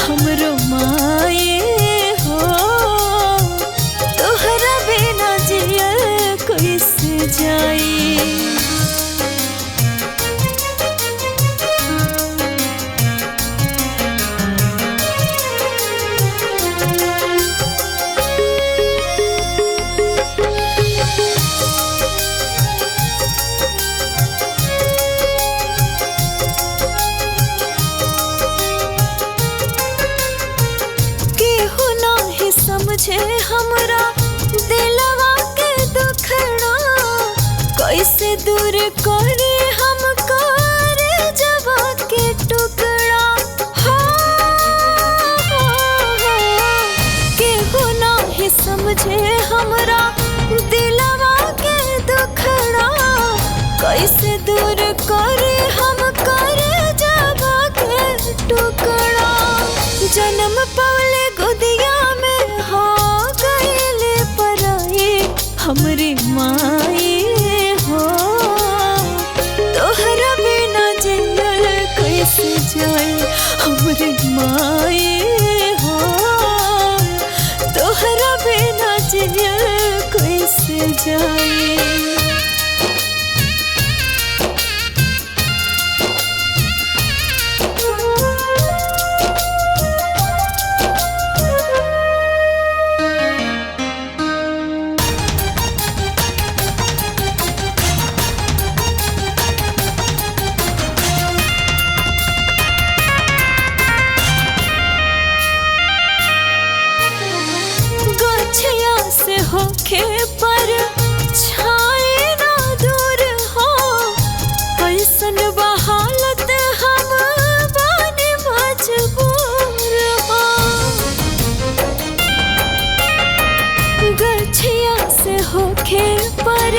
हमरो माए हो, तोहरा बिना जियल कैसे जाई। समझे हमरा दिलवा के दुखड़ा, कैसे दूर करे हम करे जवा के टुकड़ा। केहू नाही समझे हमरा दिलवा के दुखड़ा, कैसे दूर करे हम करे जवा के टुकड़ा। जन्म पवले गोदिया में हो गईले पराई, हमरी माई हो, तोहरा बिना जियल कैसे जाए। हमरी माई हो, तोहरा बिना जियल कैसे जाए। से होके पर छाए ना दूर हो, कैसन बहालत हम बानी मजबूर हो। गछिया से होके पर